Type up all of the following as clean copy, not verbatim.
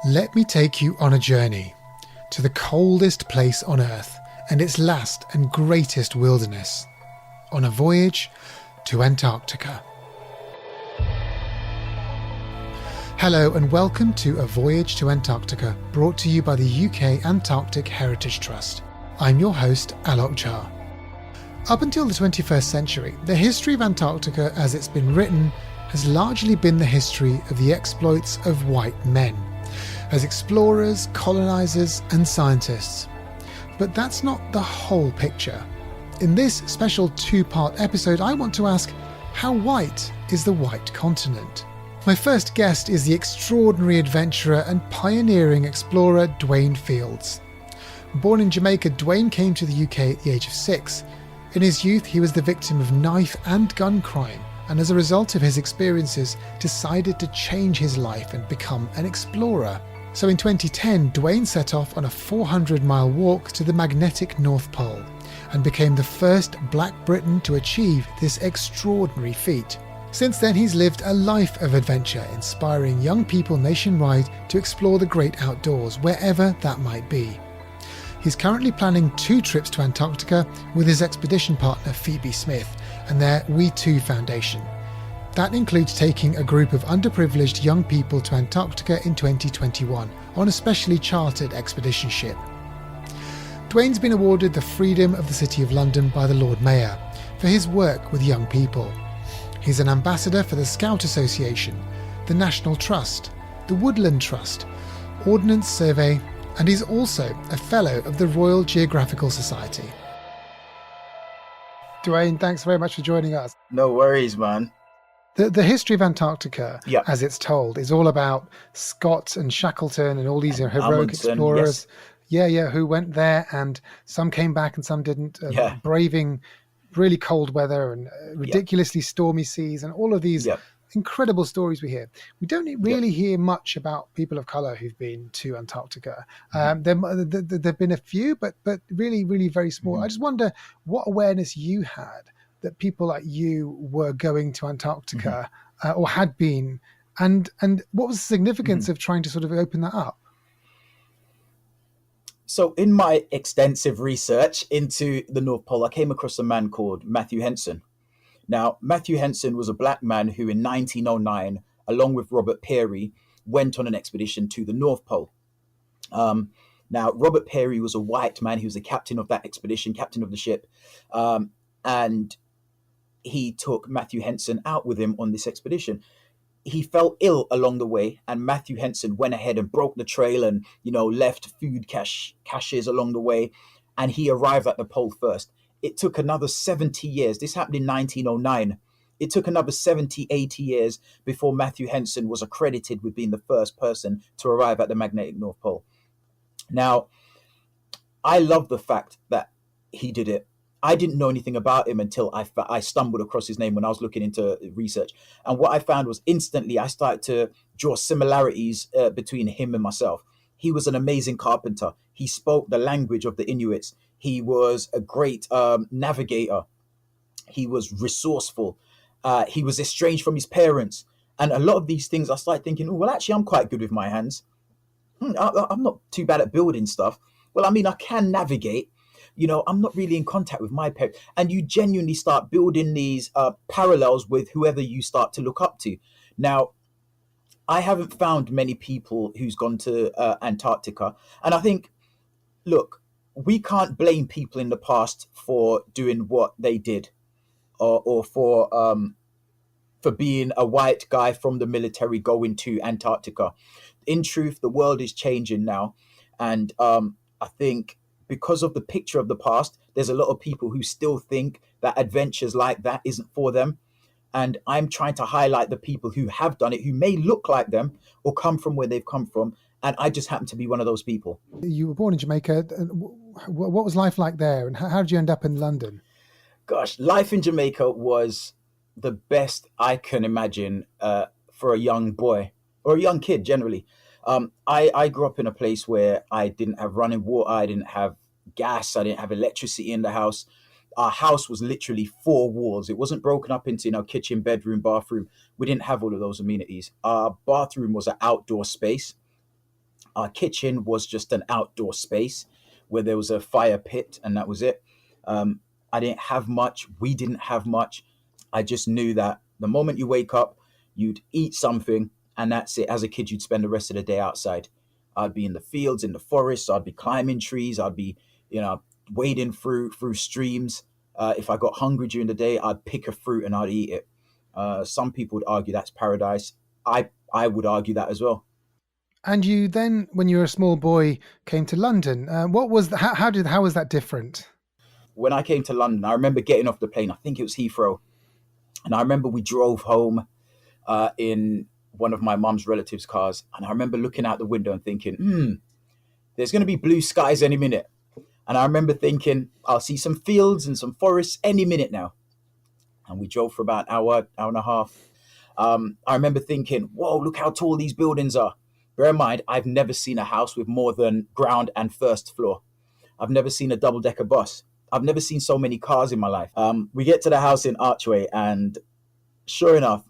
Let me take you on a journey to the coldest place on Earth and its last and greatest wilderness, on a voyage to Antarctica. Hello and welcome to A Voyage to Antarctica, brought to you by the UK Antarctic Heritage Trust. I'm your host, Alok Jha. Up until the 21st century, the history of Antarctica as it's been written has largely been the history of the exploits of white men, as explorers, colonisers and scientists. But that's not the whole picture. In this special two-part episode, I want to ask, how white is the white continent? My first guest is the extraordinary adventurer and pioneering explorer Dwayne Fields. Born in Jamaica, Dwayne came to the UK at the age of 6. In his youth, he was the victim of knife and gun crime, and as a result of his experiences, decided to change his life and become an explorer. So in 2010, Dwayne set off on a 400-mile walk to the magnetic North Pole and became the first Black Briton to achieve this extraordinary feat. Since then, he's lived a life of adventure, inspiring young people nationwide to explore the great outdoors, wherever that might be. He's currently planning 2 trips to Antarctica with his expedition partner Phoebe Smith and their We Too Foundation. That includes taking a group of underprivileged young people to Antarctica in 2021 on a specially chartered expedition ship. Dwayne's been awarded the Freedom of the City of London by the Lord Mayor for his work with young people. He's an ambassador for the Scout Association, the National Trust, the Woodland Trust, Ordnance Survey, and he's also a Fellow of the Royal Geographical Society. Dwayne, thanks very much for joining us. No worries, man. The history of Antarctica, as it's told, is all about Scott and Shackleton and all these heroic explorers. Yes. Who went there, and some came back and some didn't, braving really cold weather and ridiculously stormy seas and all of these incredible stories we hear. We don't really hear much about people of colour who've been to Antarctica. There've been a few, but really, really very small. I just wonder what awareness you had that people like you were going to Antarctica or had been, and what was the significance of trying to sort of open that up? So in my extensive research into the North Pole, I came across a man called Matthew Henson. Now, Matthew Henson was a black man who in 1909, along with Robert Peary, went on an expedition to the North Pole. Now, Robert Peary was a white man. He was the captain of that expedition, captain of the ship. And he took Matthew Henson out with him on this expedition. He fell ill along the way, and Matthew Henson went ahead and broke the trail and, left food caches along the way. And he arrived at the pole first. It took another 70 years. This happened in 1909. It took another 70, 80 years before Matthew Henson was accredited with being the first person to arrive at the magnetic North Pole. Now, I love the fact that he did it. I didn't know anything about him until I stumbled across his name when I was looking into research. And what I found was instantly I started to draw similarities between him and myself. He was an amazing carpenter. He spoke the language of the Inuits. He was a great navigator. He was resourceful. He was estranged from his parents. And a lot of these things, I started thinking, actually, I'm quite good with my hands. I'm not too bad at building stuff. Well, I mean, I can navigate. I'm not really in contact with my parents. And you genuinely start building these parallels with whoever you start to look up to. Now, I haven't found many people who's gone to Antarctica. And I think, look, we can't blame people in the past for doing what they did or for being a white guy from the military going to Antarctica. In truth, the world is changing now. And I think because of the picture of the past, there's a lot of people who still think that adventures like that isn't for them. And I'm trying to highlight the people who have done it, who may look like them or come from where they've come from. And I just happen to be one of those people. You were born in Jamaica. What was life like there? And how did you end up in London? Gosh, life in Jamaica was the best I can imagine for a young boy or a young kid generally. I grew up in a place where I didn't have running water. I didn't have gas. I didn't have electricity in the house. Our house was literally 4 walls. It wasn't broken up into, kitchen, bedroom, bathroom. We didn't have all of those amenities. Our bathroom was an outdoor space. Our kitchen was just an outdoor space where there was a fire pit, and that was it. I didn't have much. We didn't have much. I just knew that the moment you wake up, you'd eat something, and that's it. As a kid, you'd spend the rest of the day outside. I'd be in the fields, in the forests. I'd be climbing trees. I'd be, wading through streams. If I got hungry during the day, I'd pick a fruit and I'd eat it. Some people would argue that's paradise. I would argue that as well. And you then, when you were a small boy, came to London. What was how was that different? When I came to London, I remember getting off the plane. I think it was Heathrow, and I remember we drove home in one of my mum's relatives' cars, and I remember looking out the window and thinking, there's going to be blue skies any minute. And I remember thinking, I'll see some fields and some forests any minute now. And we drove for about an hour and a half. I remember thinking, whoa, look how tall these buildings are. Bear in mind, I've never seen a house with more than ground and first floor. I've never seen a double-decker bus. I've never seen so many cars in my life. We get to the house in Archway, and sure enough,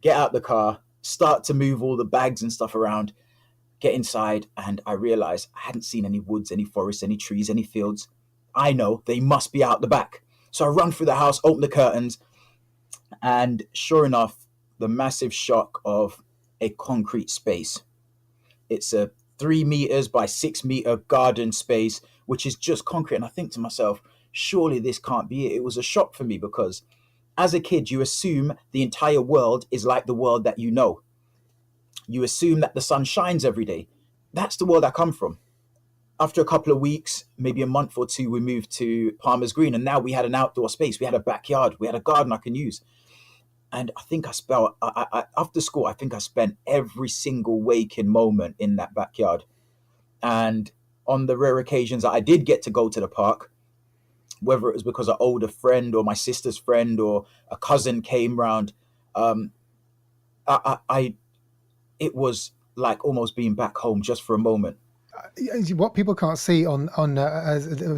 get out the car, start to move all the bags and stuff around, get inside, and I realized I hadn't seen any woods, any forests, any trees, any fields. I know they must be out the back. So I run through the house, open the curtains, and sure enough, the massive shock of a concrete space. It's a 3 meters by 6 meter garden space, which is just concrete. And I think to myself, surely this can't be it. It was a shock for me because as a kid, you assume the entire world is like the world that you know. You assume that the sun shines every day. That's the world I come from. After a couple of weeks, maybe a month or two, we moved to Palmer's Green, and now we had an outdoor space. We had a backyard. We had a garden I can use. And I think after school, I think I spent every single waking moment in that backyard. And on the rare occasions that I did get to go to the park, whether it was because an older friend or my sister's friend or a cousin came round, it was like almost being back home just for a moment. What people can't see on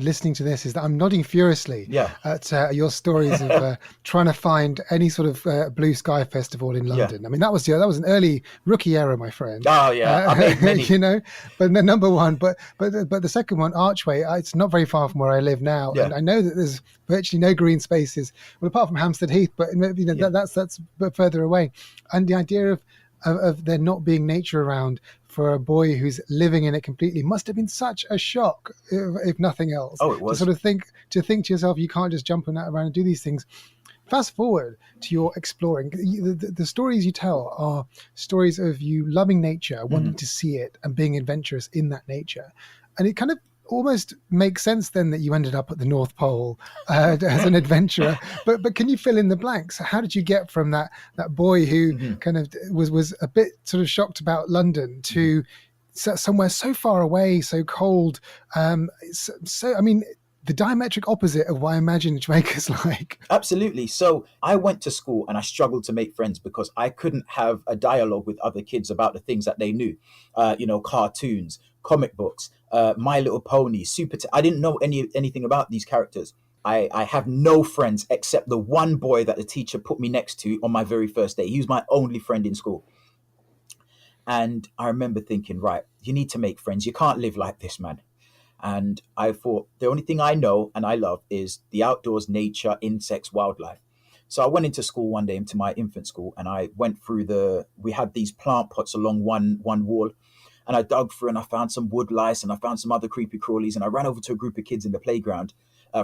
listening to this is that I'm nodding furiously at your stories of trying to find any sort of blue sky festival in London. I mean, that was an early rookie era, my friend. Oh yeah, I made many. But the number one, but the second one, Archway, it's not very far from where I live now, and I know that there's virtually no green spaces, well, apart from Hampstead Heath, but that's a bit further away, and the idea of there not being nature around for a boy who's living in it completely must have been such a shock, if nothing else. Oh, it was. To think to yourself, you can't just jump around and do these things. Fast forward to your exploring. The stories you tell are stories of you loving nature, wanting to see it, and being adventurous in that nature. And it kind of almost makes sense then that you ended up at the North Pole as an adventurer. But can you fill in the blanks? How did you get from that boy who kind of was a bit sort of shocked about London to somewhere so far away, so cold? So I mean, the diametric opposite of what I imagine Jamaica's like. Absolutely. So I went to school and I struggled to make friends because I couldn't have a dialogue with other kids about the things that they knew. Cartoons, comic books, My Little Pony, I didn't know anything about these characters. I have no friends except the one boy that the teacher put me next to on my very first day. He was my only friend in school. And I remember thinking, right, you need to make friends. You can't live like this, man. And I thought the only thing I know and I love is the outdoors, nature, insects, wildlife. So I went into school one day, into my infant school, and I went through we had these plant pots along one wall, and I dug through and I found some wood lice and I found some other creepy crawlies, and I ran over to a group of kids in the playground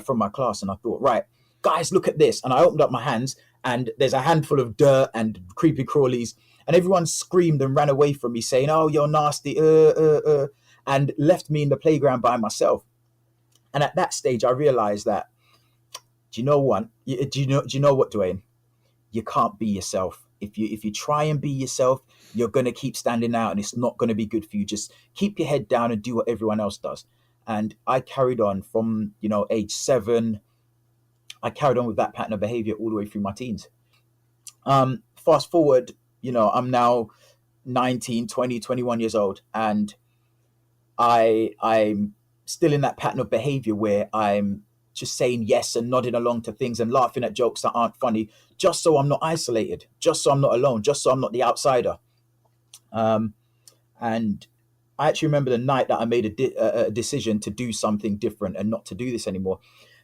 from my class, and I thought, right, guys, look at this. And I opened up my hands and there's a handful of dirt and creepy crawlies, and everyone screamed and ran away from me saying, oh, you're nasty, and left me in the playground by myself. And at that stage, I realized that, do you know what, Dwayne? You can't be yourself. If you try and be yourself, you're going to keep standing out and it's not going to be good for you. Just keep your head down and do what everyone else does. And I carried on from, age 7. I carried on with that pattern of behavior all the way through my teens. Fast forward, I'm now 19, 20, 21 years old, and I'm still in that pattern of behavior where I'm just saying yes and nodding along to things and laughing at jokes that aren't funny, just so I'm not isolated, just so I'm not alone, just so I'm not the outsider. And I actually remember the night that I made a decision to do something different and not to do this anymore.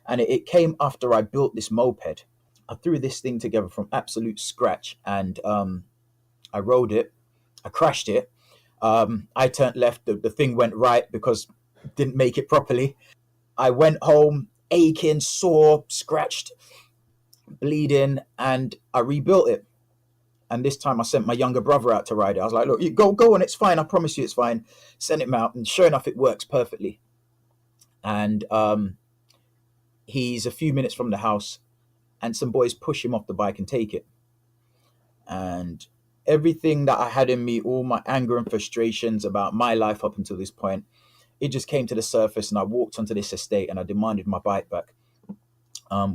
And it came after I built this moped. I threw this thing together from absolute scratch, and I rode it. I crashed it. I turned left. The thing went right because didn't make it properly. I went home aching, sore, scratched, bleeding, and I rebuilt it. And this time I sent my younger brother out to ride it. I was like, look, you go on, it's fine. I promise you it's fine. Sent him out, and sure enough, it works perfectly. And he's a few minutes from the house, and some boys push him off the bike and take it. And everything that I had in me, all my anger and frustrations about my life up until this point, it just came to the surface, and I walked onto this estate and I demanded my bike back,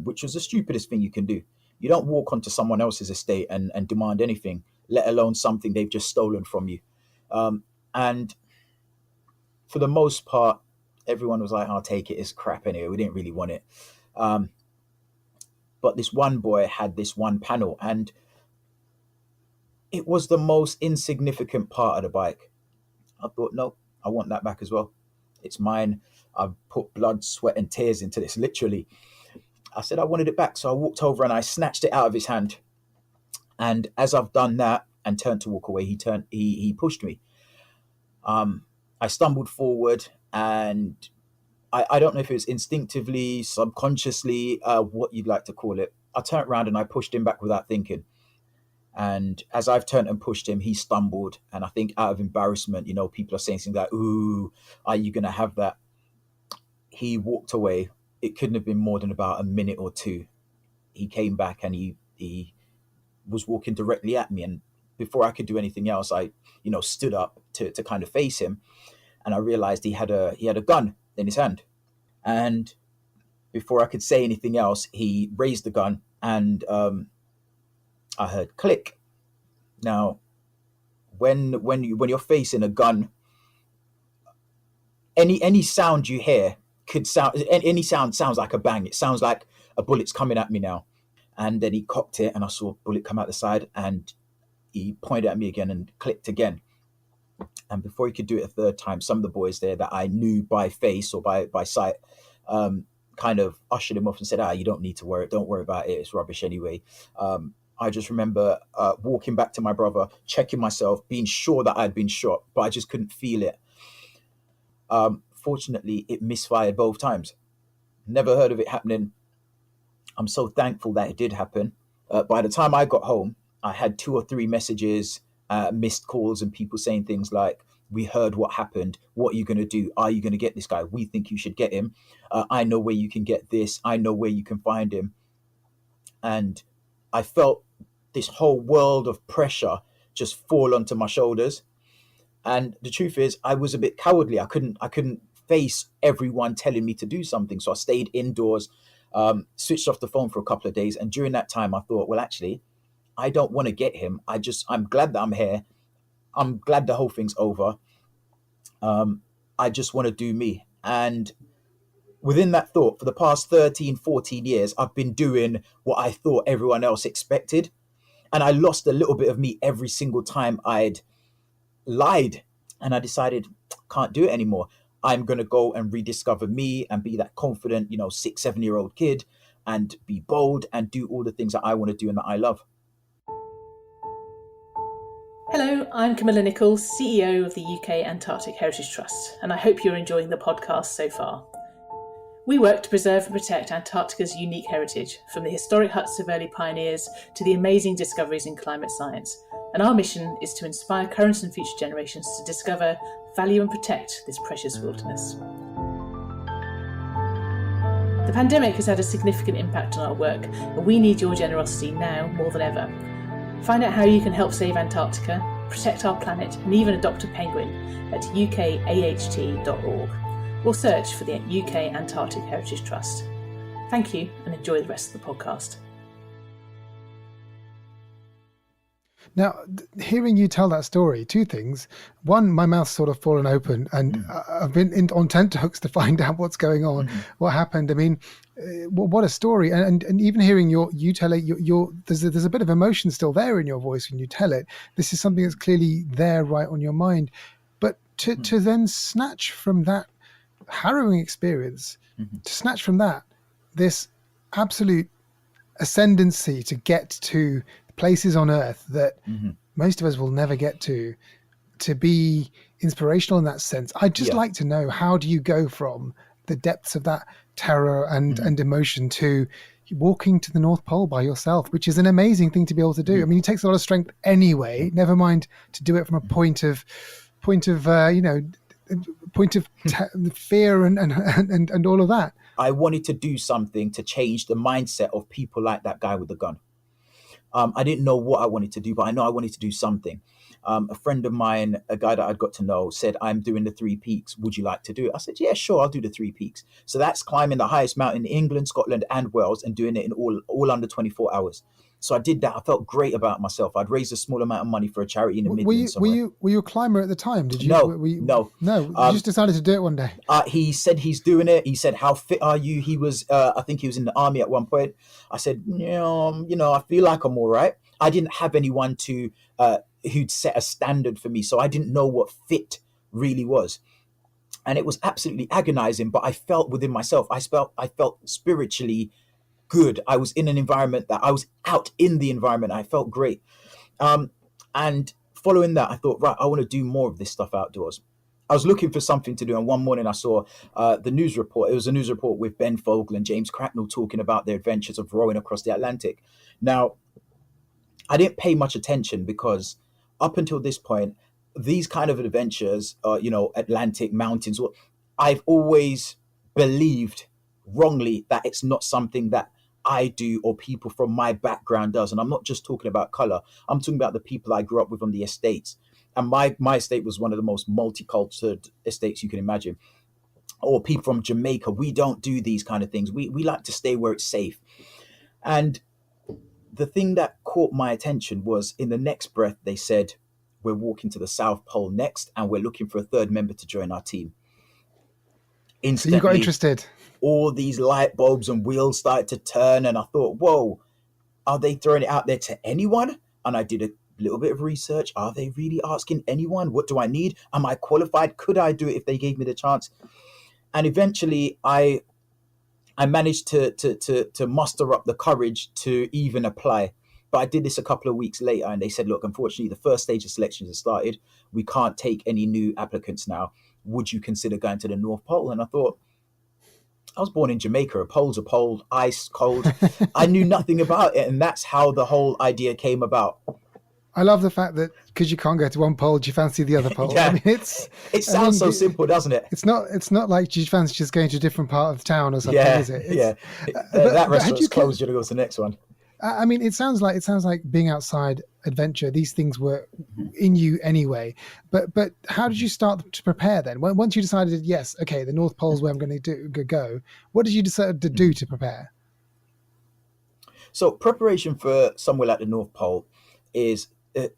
which was the stupidest thing you can do. You don't walk onto someone else's estate and demand anything, let alone something they've just stolen from you. And for the most part, everyone was like, I'll take it, it's crap anyway. We didn't really want it. But this one boy had this one panel, and it was the most insignificant part of the bike. I thought, no, I want that back as well. It's mine. I've put blood, sweat, and tears into this, literally. I said I wanted it back. So I walked over and I snatched it out of his hand. And as I've done that and turned to walk away, he pushed me. I stumbled forward, and I don't know if it was instinctively, subconsciously, what you'd like to call it. I turned around and I pushed him back without thinking. And as I've turned and pushed him, he stumbled. And I think out of embarrassment, people are saying things like, ooh, are you going to have that? He walked away. It couldn't have been more than about a minute or two. He came back and he was walking directly at me. And before I could do anything else, I, stood up to kind of face him. And I realized he had a gun in his hand. And before I could say anything else, he raised the gun, and I heard click. Now, when you're facing a gun, any sound you hear any sound sounds like a bang. It sounds like a bullet's coming at me now. And then he cocked it, and I saw a bullet come out the side, and he pointed at me again and clicked again. And before he could do it a third time, some of the boys there that I knew by face or by sight kind of ushered him off and said, you don't need to worry. Don't worry about it. It's rubbish anyway. I just remember walking back to my brother, checking myself, being sure that I'd been shot, but I just couldn't feel it. Fortunately, it misfired both times. Never heard of it happening. I'm so thankful that it did happen. By the time I got home, I had 2 or 3 messages, missed calls, and people saying things like, we heard what happened. What are you going to do? Are you going to get this guy? We think you should get him. I know where you can get this. I know where you can find him. And I felt this whole world of pressure just fall onto my shoulders. And the truth is, I was a bit cowardly. I couldn't face everyone telling me to do something. So I stayed indoors, switched off the phone for a couple of days. And during that time, I thought, well, actually, I don't want to get him. I'm glad that I'm here. I'm glad the whole thing's over. I just want to do me. And within that thought, for the past 13, 14 years, I've been doing what I thought everyone else expected. And I lost a little bit of me every single time I'd lied. And I decided, can't do it anymore. I'm going to go and rediscover me and be that confident, 6, 7-year-old kid, and be bold and do all the things that I want to do and that I love. Hello, I'm Camilla Nichols, CEO of the UK Antarctic Heritage Trust, and I hope you're enjoying the podcast so far. We work to preserve and protect Antarctica's unique heritage, from the historic huts of early pioneers to the amazing discoveries in climate science. And our mission is to inspire current and future generations to discover, value and protect this precious wilderness. The pandemic has had a significant impact on our work, and we need your generosity now more than ever. Find out how you can help save Antarctica, protect our planet, and even adopt a penguin at ukaht.org, or search for the UK Antarctic Heritage Trust. Thank you, and enjoy the rest of the podcast. Now, hearing you tell that story, 2 things. One, my mouth's sort of fallen open, and I've been on tenterhooks to find out what's going on, what happened. I mean, what a story. And even hearing you tell it, there's a bit of emotion still there in your voice when you tell it. This is something that's clearly there right on your mind. But to then snatch from that harrowing experience, to snatch from that this absolute ascendancy to get to places on Earth that most of us will never get to be inspirational in that sense. I'd just like to know, how do you go from the depths of that terror and emotion to walking to the North Pole by yourself, which is an amazing thing to be able to do. I mean, it takes a lot of strength anyway, never mind to do it from a point of fear and all of that. I wanted to do something to change the mindset of people like that guy with the gun. I didn't know what I wanted to do, but I know I wanted to do something. A friend of mine, a guy that I'd got to know, said, I'm doing the 3 Peaks. Would you like to do it? I said, yeah, sure, I'll do the 3 Peaks. So that's climbing the highest mountain in England, Scotland, and Wales, and doing it in all under 24 hours. So I did that. I felt great about myself. I'd raised a small amount of money for a charity in the Midlands. Were you a climber at the time? Did you? No. You just decided to do it one day. He said he's doing it. He said, how fit are you? He was, I think he was in the army at one point. I said, I feel like I'm all right. I didn't have anyone who'd set a standard for me. So I didn't know what fit really was. And it was absolutely agonizing, but I felt within myself, I felt spiritually good. I was in an environment that I was out in the environment. I felt great. And following that, I thought, right, I want to do more of this stuff outdoors. I was looking for something to do. And one morning I saw the news report. It was a news report with Ben Fogle and James Cracknell talking about their adventures of rowing across the Atlantic. Now, I didn't pay much attention because up until this point, these kind of adventures, Atlantic mountains, I've always believed wrongly that it's not something that I do or people from my background does. And I'm not just talking about color. I'm talking about the people I grew up with on the estates. And my estate was one of the most multicultural estates you can imagine. Or people from Jamaica. We don't do these kind of things. We like to stay where it's safe. And the thing that caught my attention was in the next breath, they said, we're walking to the South Pole next, and we're looking for a third member to join our team. Instantly, so you got interested. All these light bulbs and wheels started to turn, and I thought, whoa, are they throwing it out there to anyone? And I did a little bit of research. Are they really asking anyone? What do I need? Am I qualified? Could I do it if they gave me the chance? And eventually I managed to muster up the courage to even apply. But I did this a couple of weeks later, and they said, look, unfortunately, the first stage of selections has started. We can't take any new applicants now. Would you consider going to the North Pole? And I thought, I was born in Jamaica. A pole's a pole, ice, cold. I knew nothing about it. And that's how the whole idea came about. I love the fact that because you can't go to one pole, do you fancy the other pole? Yeah. I mean, it sounds so simple, doesn't it? It's not like do you fancy just going to a different part of the town or something, is it? That restaurant's closed. You're going to go to the next one. I mean, it sounds like being outside adventure. These things were in you anyway. But how did you start to prepare then? Once you decided, yes, okay, the North Pole is where I'm going to go. What did you decide to do to prepare? So preparation for somewhere like the North Pole is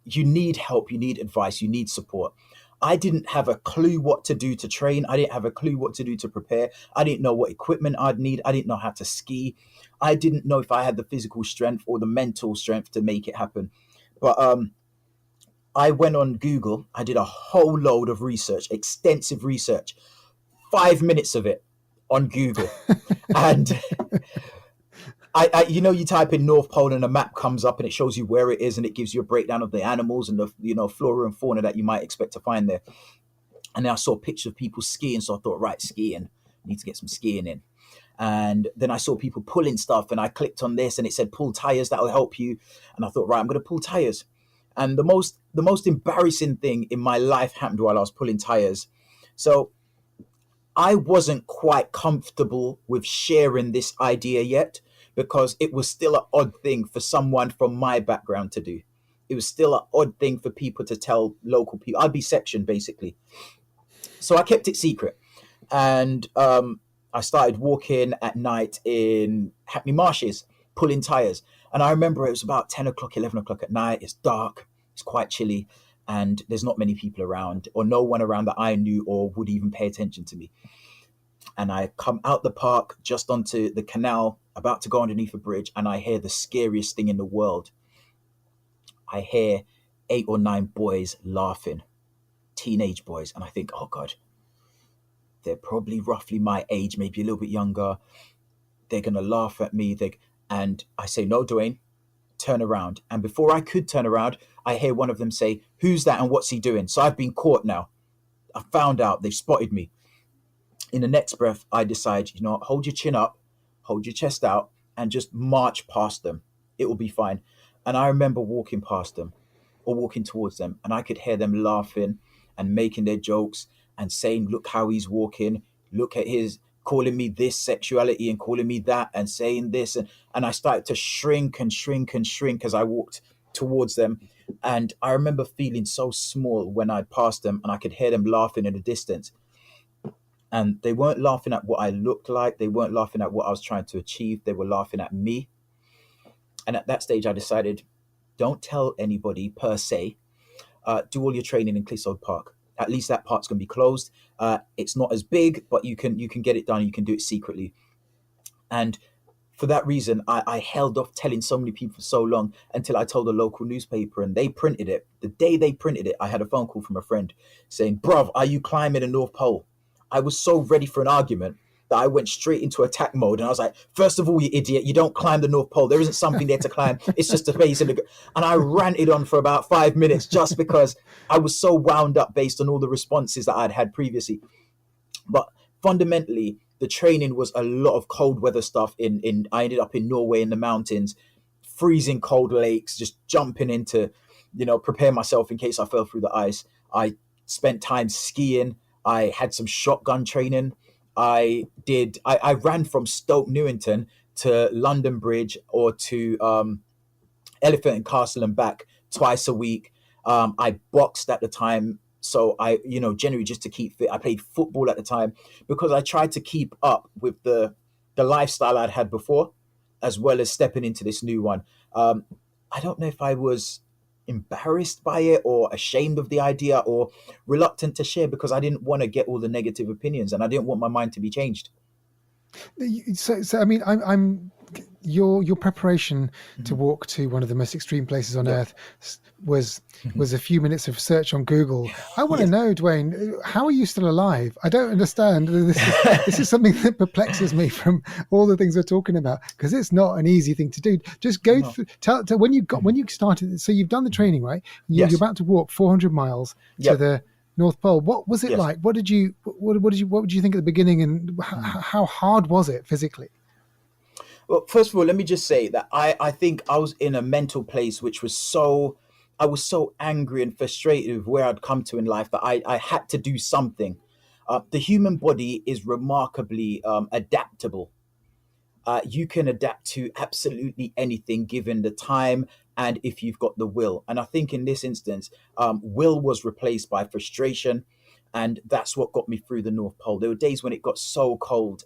you need help, you need advice, you need support. I didn't have a clue what to do to train. I didn't have a clue what to do to prepare. I didn't know what equipment I'd need. I didn't know how to ski. I didn't know if I had the physical strength or the mental strength to make it happen. But I went on Google. I did a whole load of research, extensive research, 5 minutes of it on Google. And you type in North Pole and a map comes up and it shows you where it is and it gives you a breakdown of the animals and the flora and fauna that you might expect to find there. And then I saw pictures of people skiing, so I thought, right, skiing, I need to get some skiing in. And then I saw people pulling stuff and I clicked on this and it said pull tires, that'll help you. And I thought, right, I'm going to pull tires. And the most embarrassing thing in my life happened while I was pulling tires. So I wasn't quite comfortable with sharing this idea yet, because it was still an odd thing for someone from my background to do. It was still an odd thing for people to tell local people. I'd be sectioned, basically. So I kept it secret. And I started walking at night in Hackney Marshes, pulling tires. And I remember it was about 10 o'clock, 11 o'clock at night. It's dark, it's quite chilly, and there's not many people around, or no one around that I knew or would even pay attention to me. And I come out the park just onto the canal, about to go underneath a bridge, and I hear the scariest thing in the world. I hear 8 or 9 boys laughing, teenage boys. And I think, oh God, they're probably roughly my age, maybe a little bit younger. They're going to laugh at me. And I say, no, Dwayne, turn around. And before I could turn around, I hear one of them say, who's that and what's he doing? So I've been caught now. I found out, they've spotted me. In the next breath, I decide, hold your chin up, hold your chest out, and just march past them. It will be fine. And I remember walking past them or walking towards them, and I could hear them laughing and making their jokes and saying, look how he's walking, look at his, calling me this sexuality and calling me that and saying this. And I started to shrink and shrink and shrink as I walked towards them. And I remember feeling so small when I passed them, and I could hear them laughing in the distance. And they weren't laughing at what I looked like. They weren't laughing at what I was trying to achieve. They were laughing at me. And at that stage, I decided, don't tell anybody per se. Do all your training in Clissold Park. At least that part's going to be closed. It's not as big, but you can get it done. You can do it secretly. And for that reason, I held off telling so many people for so long until I told a local newspaper, and they printed it. The day they printed it, I had a phone call from a friend saying, bruv, are you climbing the North Pole? I was so ready for an argument that I went straight into attack mode. And I was like, first of all, you idiot, you don't climb the North Pole. There isn't something there to climb. It's just a base. And I ranted on for about 5 minutes just because I was so wound up based on all the responses that I'd had previously. But fundamentally, the training was a lot of cold weather stuff. I ended up in Norway in the mountains, freezing cold lakes, just jumping into, prepare myself in case I fell through the ice. I spent time skiing. I had some shotgun training. I ran from Stoke Newington to London Bridge or to Elephant and Castle and back twice a week. I boxed at the time. So I, generally just to keep fit. I played football at the time because I tried to keep up with the lifestyle I'd had before, as well as stepping into this new one. I don't know if I was embarrassed by it or ashamed of the idea or reluctant to share because I didn't want to get all the negative opinions and I didn't want my mind to be changed. So I mean, I'm your preparation to walk to one of the most extreme places on earth was a few minutes of search on Google. I want to know, Dwayne, how are you still alive? I don't understand. This is something that perplexes me from all the things we're talking about because it's not an easy thing to do. Just go through. Tell when you started. So you've done the training, right? You're about to walk 400 miles to the North Pole. What was it like? What did you think at the beginning, and how hard was it physically? Well, first of all, let me just say that I think I was in a mental place which was I was so angry and frustrated with where I'd come to in life that I had to do something. The human body is remarkably adaptable. You can adapt to absolutely anything given the time and if you've got the will. And I think in this instance, will was replaced by frustration. And that's what got me through the North Pole. There were days when it got so cold.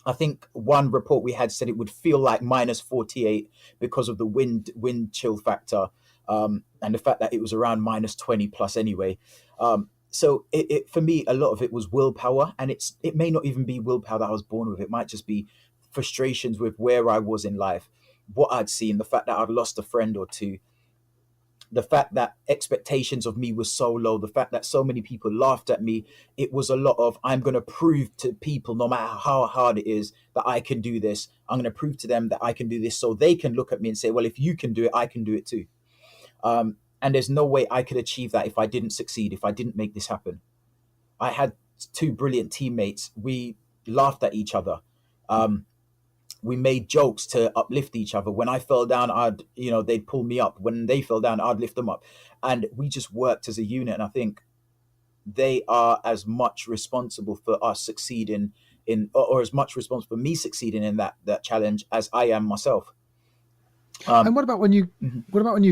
I think one report we had said it would feel like minus 48 because of the wind chill factor and the fact that it was around minus 20 plus anyway. So it for me, a lot of it was willpower, and it may not even be willpower that I was born with. It might just be frustrations with where I was in life, what I'd seen, the fact that I'd lost a friend or two, the fact that expectations of me were so low, the fact that so many people laughed at me. It was a lot of, I'm going to prove to people, no matter how hard it is, that I can do this. I'm going to prove to them that I can do this so they can look at me and say, well, if you can do it, I can do it too. And there's no way I could achieve that if I didn't succeed, if I didn't make this happen. I had two brilliant teammates. We laughed at each other. We made jokes to uplift each other. When I fell down, they'd pull me up. When they fell down, I'd lift them up. And we just worked as a unit. And I think they are as much responsible for us succeeding or as much responsible for me succeeding in that challenge as I am myself. And what about when you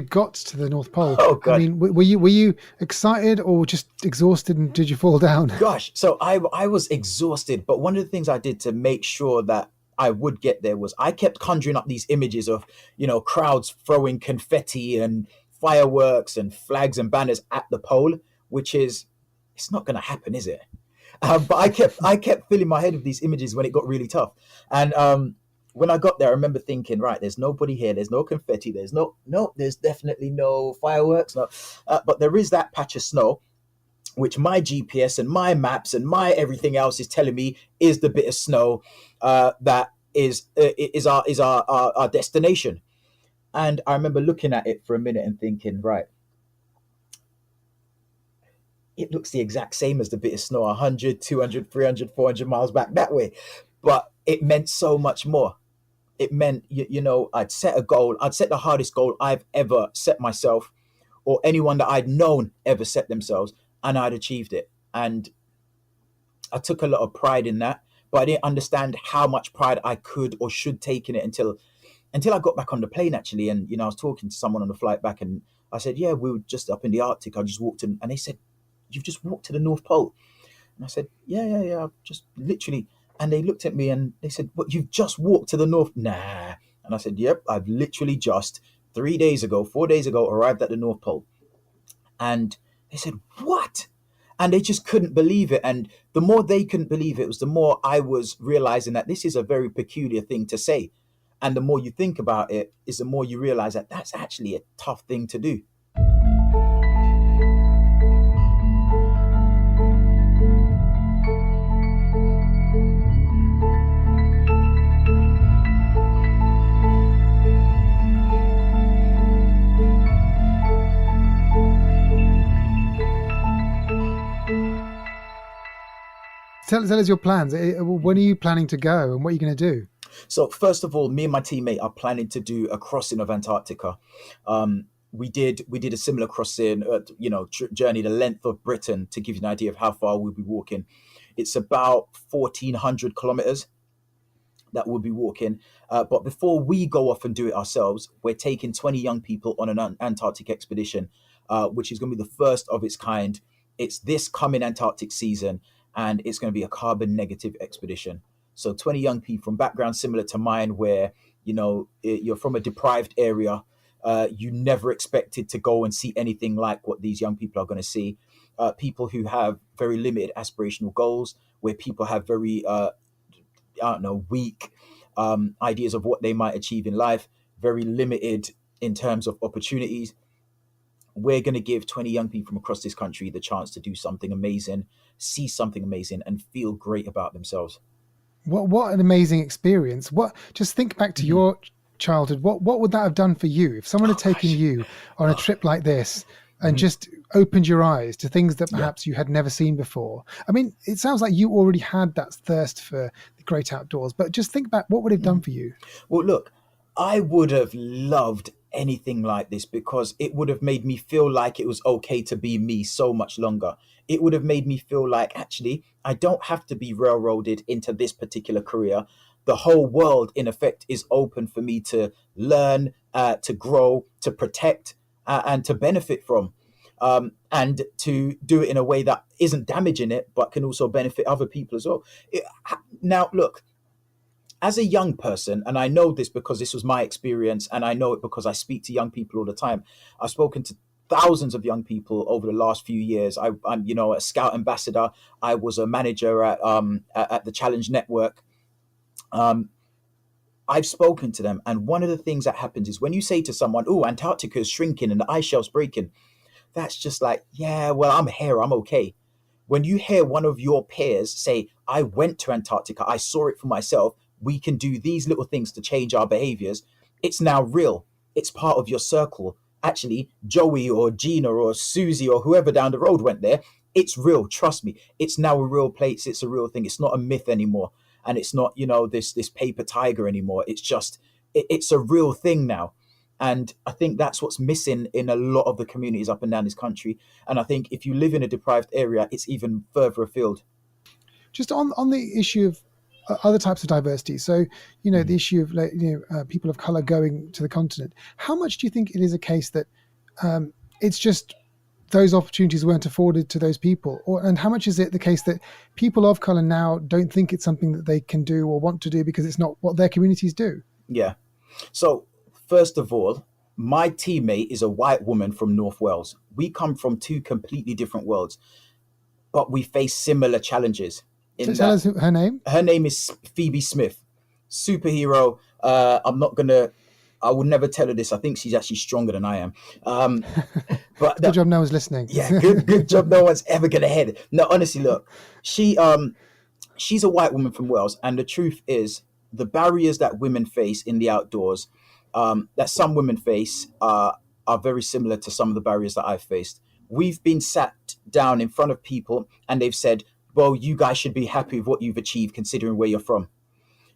got to the North Pole? Oh, God. I mean, were you excited or just exhausted, and did you fall down? Gosh, so I was exhausted. But one of the things I did to make sure that I would get there was I kept conjuring up these images of, crowds throwing confetti and fireworks and flags and banners at the pole, which it's not going to happen, is it? But I kept filling my head with these images when it got really tough. And when I got there, I remember thinking, right, there's nobody here. There's no confetti. There's there's definitely no fireworks. No, but there is that patch of snow. which my GPS and my maps and my everything else is telling me is the bit of snow that is our destination. And I remember looking at it for a minute and thinking, right, it looks the exact same as the bit of snow 100, 200, 300, 400 miles back that way. But it meant so much more. It meant, I'd set a goal. I'd set the hardest goal I've ever set myself, or anyone that I'd known ever set themselves, and I'd achieved it. And I took a lot of pride in that, but I didn't understand how much pride I could or should take in it until I got back on the plane, actually. And I was talking to someone on the flight back, and I said, yeah, we were just up in the Arctic. I just walked in, and they said, you've just walked to the North Pole. And I said, yeah, I've just literally. And they looked at me and they said, what, you've just walked to the North? Nah. And I said, yep, I've literally just 4 days ago arrived at the North Pole. And they said, what? And they just couldn't believe it. And the more they couldn't believe it, was the more I was realizing that this is a very peculiar thing to say. And the more you think about it, is the more you realize that that's actually a tough thing to do. Tell us your plans. When are you planning to go, and what are you going to do? So first of all, me and my teammate are planning to do a crossing of Antarctica. We did a similar crossing, journey the length of Britain, to give you an idea of how far we'll be walking. It's about 1,400 kilometers that we'll be walking. But before we go off and do it ourselves, we're taking 20 young people on an Antarctic expedition, which is going to be the first of its kind. It's this coming Antarctic season, and it's going to be a carbon negative expedition. So 20 young people from backgrounds similar to mine, where, you're from a deprived area. You never expected to go and see anything like what these young people are going to see. People who have very limited aspirational goals, where people have very, weak ideas of what they might achieve in life, very limited in terms of opportunities. We're going to give 20 young people from across this country the chance to do something amazing, see something amazing, and feel great about themselves. What an amazing experience. Just think back to your childhood. What would that have done for you if someone had taken you on a trip like this and just opened your eyes to things that perhaps you had never seen before? I mean, it sounds like you already had that thirst for the great outdoors, but just think back, what would it have done for you? Well, look, I would have loved anything like this, because it would have made me feel like it was okay to be me so much longer. It would have made me feel like, actually, I don't have to be railroaded into this particular career. The whole world, in effect, is open for me to learn, to grow, to protect, and to benefit from. And to do it in a way that isn't damaging it, but can also benefit other people as well. Now, look, as a young person, and I know this because this was my experience, and I know it because I speak to young people all the time. I've spoken to thousands of young people over the last few years. I'm, a Scout ambassador. I was a manager at the Challenge Network. I've spoken to them, and one of the things that happens is when you say to someone, "Oh, Antarctica is shrinking and the ice shelf's breaking," that's just like, yeah, well, I'm here, I'm okay. When you hear one of your peers say, "I went to Antarctica, I saw it for myself, we can do these little things to change our behaviors," it's now real. It's part of your circle. Actually, Joey or Gina or Susie or whoever down the road went there. It's real. Trust me. It's now a real place. It's a real thing. It's not a myth anymore. And it's not, this paper tiger anymore. It's just, it's a real thing now. And I think that's what's missing in a lot of the communities up and down this country. And I think if you live in a deprived area, it's even further afield. Just on the issue of other types of diversity. So, the issue of people of color going to the continent. How much do you think it is a case that it's just those opportunities weren't afforded to those people? And how much is it the case that people of color now don't think it's something that they can do or want to do because it's not what their communities do? Yeah. So first of all, my teammate is a white woman from North Wales. We come from two completely different worlds, but we face similar challenges. Tell us her name. Her name is Phoebe Smith, superhero. I'm not gonna I would never tell her this. I think she's actually stronger than I am. But Good job no one's listening. yeah, good job. No one's ever gonna hear it. No, honestly, look, she's a white woman from Wales, and the truth is, the barriers that women face in the outdoors, that some women face, are very similar to some of the barriers that I've faced. We've been sat down in front of people, and they've said, "Well, you guys should be happy with what you've achieved, considering where you're from."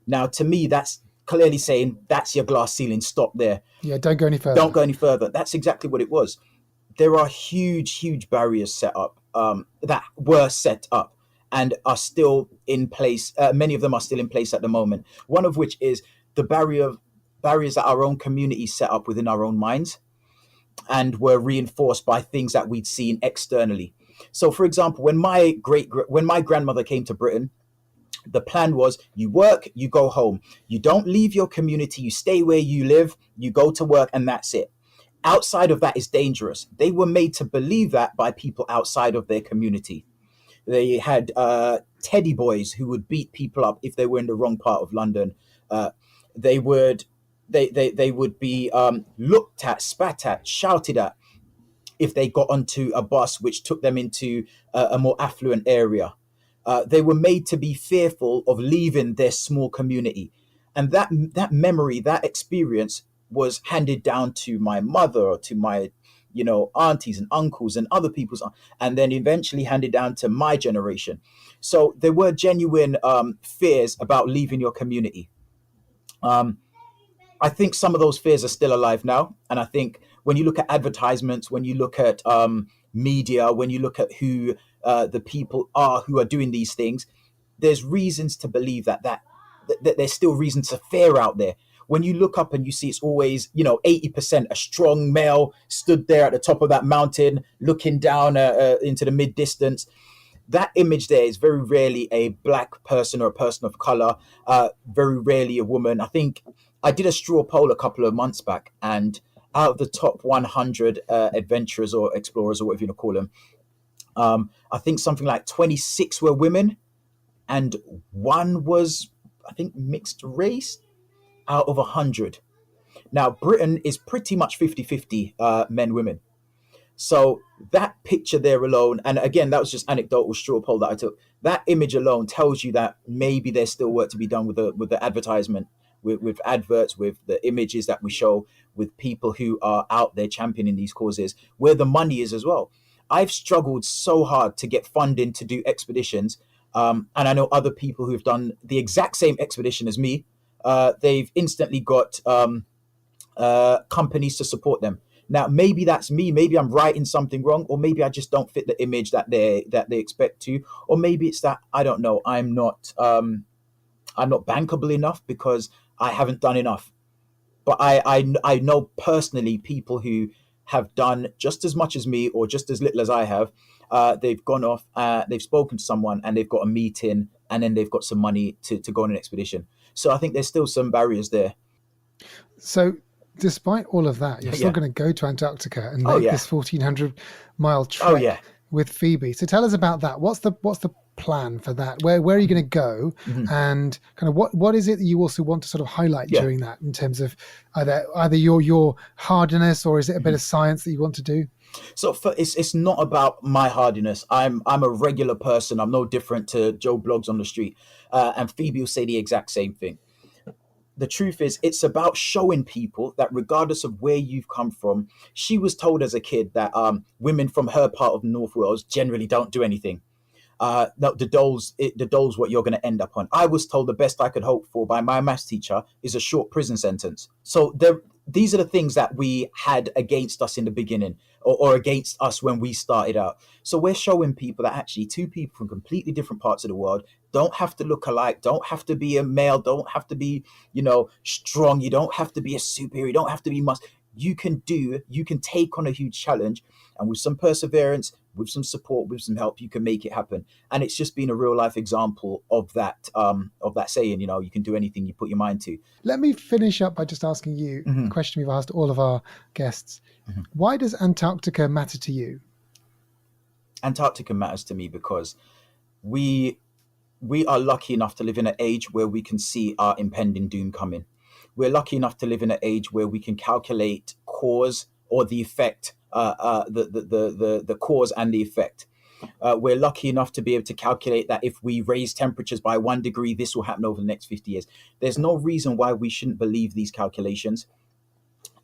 Now, to me, that's clearly saying that's your glass ceiling. Stop there. Yeah, don't go any further. Don't go any further. That's exactly what it was. There are huge barriers set up, that were set up and are still in place. Many of them are still in place at the moment. One of which is the barriers that our own community set up within our own minds, and were reinforced by things that we'd seen externally. So, for example, when my grandmother came to Britain, the plan was you work, you go home. You don't leave your community, you stay where you live, you go to work, and that's it. Outside of that is dangerous. They were made to believe that by people outside of their community. They had teddy boys who would beat people up if they were in the wrong part of London. They would be looked at, spat at, shouted at if they got onto a bus which took them into a more affluent area. They were made to be fearful of leaving their small community. And that memory, that experience was handed down to my mother or to my, aunties and uncles and other people's, and then eventually handed down to my generation. So there were genuine fears about leaving your community. I think some of those fears are still alive now. And I think when you look at advertisements, when you look at media, when you look at who the people are who are doing these things, there's reasons to believe that there's still reasons to fear out there. When you look up and you see it's always, 80% a strong male stood there at the top of that mountain, looking down into the mid distance. That image there is very rarely a black person or a person of color, very rarely a woman. I think I did a straw poll a couple of months back, and out of the top 100 adventurers or explorers or whatever you want to call them, I think something like 26 were women, and one was, I think, mixed race out of 100. Now, Britain is pretty much 50-50 men, women. So that picture there alone, and again, that was just anecdotal straw poll that I took. That image alone tells you that maybe there's still work to be done with the advertisement, with adverts, with the images that we show, with people who are out there championing these causes, where the money is as well. I've struggled so hard to get funding to do expeditions, and I know other people who've done the exact same expedition as me. They've instantly got companies to support them. Now, maybe that's me. Maybe I'm writing something wrong, or maybe I just don't fit the image that they expect to, or maybe it's that I don't know. I'm not bankable enough because I haven't done enough. But I know personally people who have done just as much as me or just as little as I have. They've gone off, they've spoken to someone, and they've got a meeting, and then they've got some money to go on an expedition. So I think there's still some barriers there. So despite all of that, you're still going to go to Antarctica and make this 1,400-mile trek with Phoebe. So tell us about that. What's the plan for that? Where are you going to go? Mm-hmm. And kind of what is it that you also want to sort of highlight during that, in terms of either your hardiness, or is it a bit of science that you want to do? So it's not about my hardiness. I'm a regular person. I'm no different to Joe Blogs on the street. And Phoebe will say the exact same thing. The truth is, it's about showing people that regardless of where you've come from, she was told as a kid that women from her part of North Wales generally don't do anything. No, the dole's what you're going to end up on. I was told the best I could hope for by my maths teacher is a short prison sentence. So these are the things that we had against us in the beginning, or against us when we started out. So we're showing people that actually two people from completely different parts of the world don't have to look alike, don't have to be a male, don't have to be, strong. You don't have to be a superhero. You don't have to be you can take on a huge challenge, and with some perseverance, with some support, with some help, you can make it happen. And it's just been a real life example of that saying, you can do anything you put your mind to. Let me finish up by just asking you a question we've asked all of our guests. Mm-hmm. Why does Antarctica matter to you? Antarctica matters to me because we are lucky enough to live in an age where we can see our impending doom coming. we're lucky enough to live in an age where we can calculate cause or the effect, the cause and the effect. We're lucky enough to be able to calculate that if we raise temperatures by 1 degree, this will happen over the next 50 years. There's no reason why we shouldn't believe these calculations.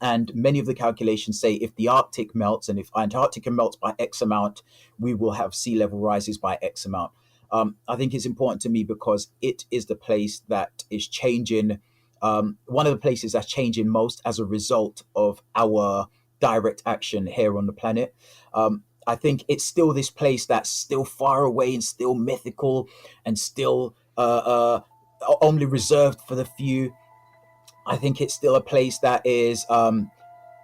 And many of the calculations say if the Arctic melts and if Antarctica melts by X amount, we will have sea level rises by X amount. I think it's important to me because it is the place that is changing, one of the places that's changing most as a result of our direct action here on the planet. I think it's still this place that's still far away and still mythical and still only reserved for the few. I think it's still a place that is,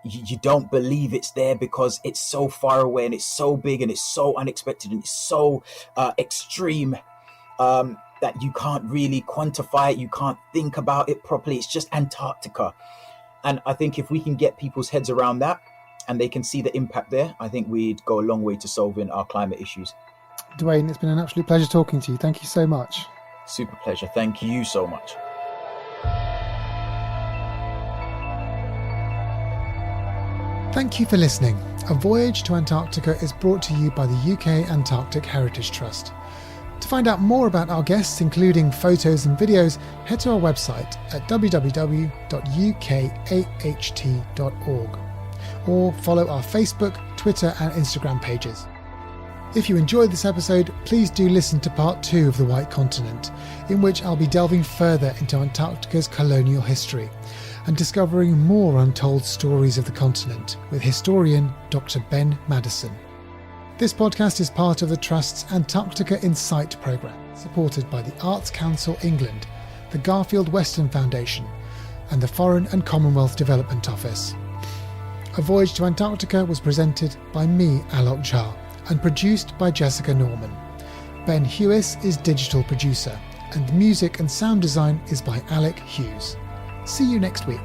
you don't believe it's there because it's so far away and it's so big and it's so unexpected and it's so extreme that you can't really quantify it. You can't think about it properly. It's just Antarctica. And I think if we can get people's heads around that and they can see the impact there, I think we'd go a long way to solving our climate issues. Dwayne, it's been an absolute pleasure talking to you. Thank you so much. Super pleasure. Thank you so much. Thank you for listening. A Voyage to Antarctica is brought to you by the UK Antarctic Heritage Trust. To find out more about our guests, including photos and videos, head to our website at www.ukaht.org or follow our Facebook, Twitter and Instagram pages. If you enjoyed this episode, please do listen to part 2 of The White Continent, in which I'll be delving further into Antarctica's colonial history and discovering more untold stories of the continent with historian Dr. Ben Madison. This podcast is part of the Trust's Antarctica Insight programme, supported by the Arts Council England, the Garfield Weston Foundation, and the Foreign and Commonwealth Development Office. A Voyage to Antarctica was presented by me, Alok Jha, and produced by Jessica Norman. Ben Hewis is digital producer, and music and sound design is by Alec Hughes. See you next week.